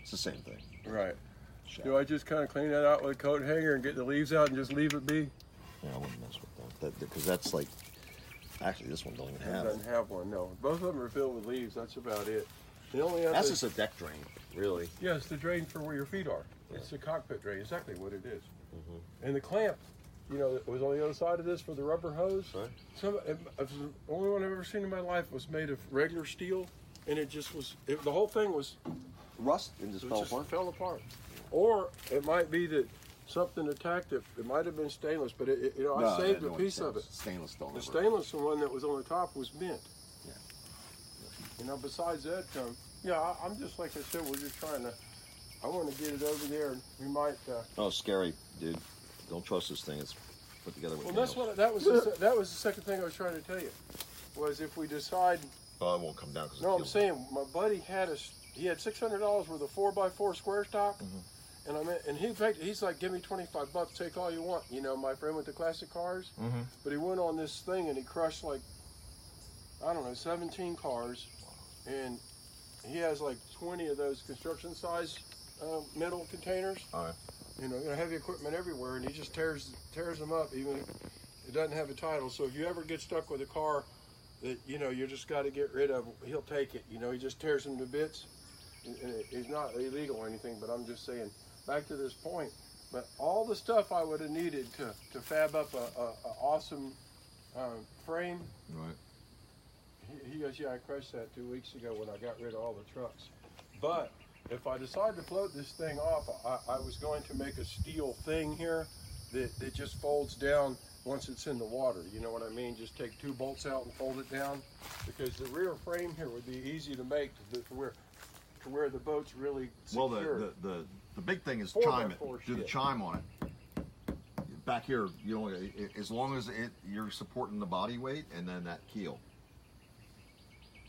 It's the same thing. Right. Shaft. Do I just kind of clean that out with a coat hanger and get the leaves out and just leave it be? Yeah, I wouldn't mess with that. Because that's like, actually, this one don't even It have doesn't it. have one, no. Both of them are filled with leaves. That's about it. The only other, That's just a deck drain, really. yeah, it's the drain for where your feet are. Yeah. It's the cockpit drain, exactly what it is. Mm-hmm. And the clamp, you know, it was on the other side of this for the rubber hose. Right. The only one I've ever seen in my life was made of regular steel, and it just was, the whole thing was, Rust and just it fell just apart. fell apart. Or it might be that something attacked it. It might have been stainless, but I saved a piece of it. Stainless steel. The stainless one that was on the top was bent. Yeah. You know, besides that, I'm just like I said, we're just trying to, I want to get it over there, and we might. Oh, scary, dude. Don't trust this thing. It's put together with Well, that's nails. what that was the second thing I was trying to tell you, was if we decide. Oh, it won't come down because No, I'm saying my buddy had he had $600 worth of 4x4 square stock, and he's like, give me $25, take all you want. You know, my friend with the classic cars. Mm-hmm. But he went on this thing and he crushed like, I don't know, 17 cars, and he has like 20 of those construction size metal containers. All right. You know, heavy equipment everywhere, and he just tears them up, even if it doesn't have a title. So if you ever get stuck with a car that, you know, you just got to get rid of, he'll take it. You know, he just tears them to bits. And it's not illegal or anything, but I'm just saying, back to this point, but all the stuff I would have needed to fab up a awesome frame. Right. He goes, yeah, I crushed that 2 weeks ago when I got rid of all the trucks. But if I decide to float this thing off, I was going to make a steel thing here that just folds down once it's in the water. You know what I mean? Just take 2 bolts out and fold it down, because the rear frame here would be easy to make to where the boat's really secure. Well, the big thing is 4x4 chime it. Do the shit. chime on it. Back here, you know, as long as you're supporting the body weight and then that keel,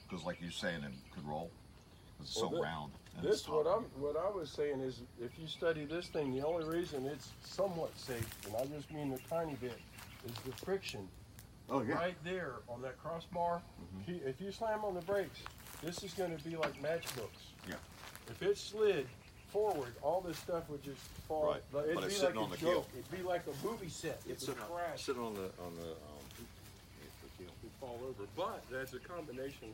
because like you're saying, it could roll. It's so round. And it's What tough. I was saying is, if you study this thing, the only reason it's somewhat safe, and I just mean a tiny bit, is the friction. Oh yeah. Right there on that crossbar. If you slam on the brakes, this is going to be like matchbooks. Yeah. If it slid forward, all this stuff would just fall. Right. Like, it'd But it's be sitting like on a the keel. joke. It'd be like a movie set. It would crash. Sitting on the It'd fall over. But that's a combination.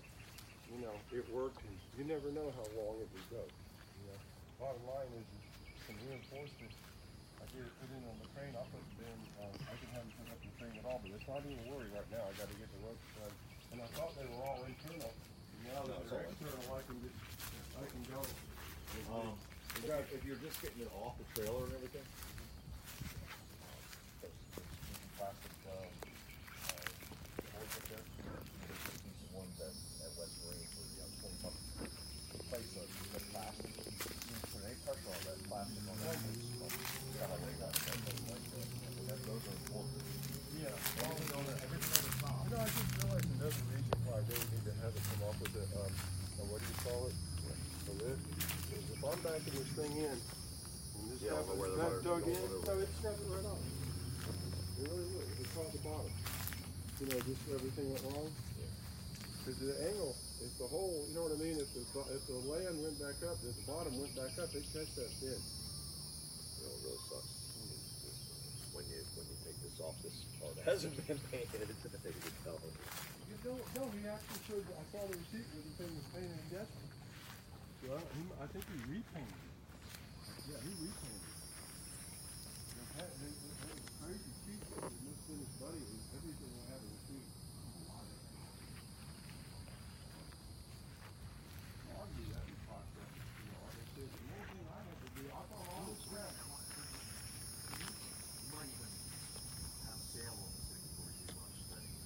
You know, it worked, and you never know how long it would go. You know, bottom line is some reinforcements. I get it put in on the crane. I'll put it in. I can have it put up in the crane at all, but it's not even a worry right now. I got to get the ropes done, and I thought they were all internal. Now that they're external, I can go. If you're just getting it off the trailer and everything. Plastic boards up there. The ones at West Marine for $20. Replace those with plastic. Put any pressure on that plastic on that. Yeah, like they got that thing like that. Those are important. Yeah, all in on that. Everything on the top. You know, I just realized another reason why I really need to have it come off with the what do you call it? The lift. Is if I'm backing this thing in, and this Yeah, stuff where is the back motor- dug in, going over. so it snaps it right off. It really would. If it's on the bottom. You know, just where everything went wrong. Because the angle, if the whole, you know what I mean? If the land went back up, if the bottom went back up, it catch that fin. You know, it really sucks when you take this off. This part hasn't been painted. You can tell. No, he actually showed. I saw the receipt where the thing was painted in Destin. So I think he repainted it. Yeah, he repainted it. It was crazy cheap. And this finished buddy, everything will have a receipt. I'll do that in process. You know, like I said, the only thing I had to do, I thought all this crap. You might even have sail on the thing before you do much studying.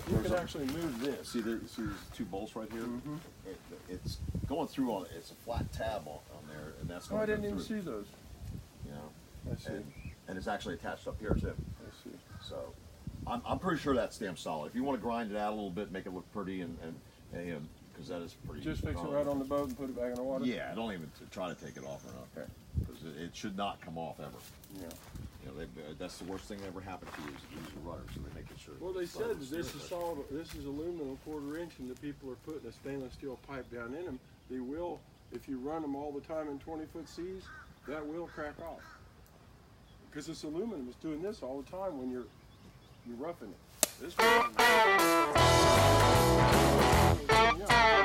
You can actually move this. See, there's 2 bolts right here. It's going through on. It's a flat tab on there, and that's. Oh, Going I to didn't go even through. see those. You know, I see. and it's actually attached up here too. Let's see. So I'm pretty sure that stamp's solid. If you want to grind it out a little bit, make it look pretty, and because that is pretty. Just fix it right on the boat and put it back in the water? Yeah, don't even try to take it off or not. Okay. Because it should not come off ever. Yeah. You know, that's the worst thing that ever happened to you is lose your rudder, so they make it sure. Well, they said it's that this is steering solid, this is aluminum 1/4 inch, and the people are putting a stainless steel pipe down in them. They will, if you run them all the time in 20-foot seas, that will crack off. Because this aluminum is doing this all the time when you're roughing it. This one, yeah.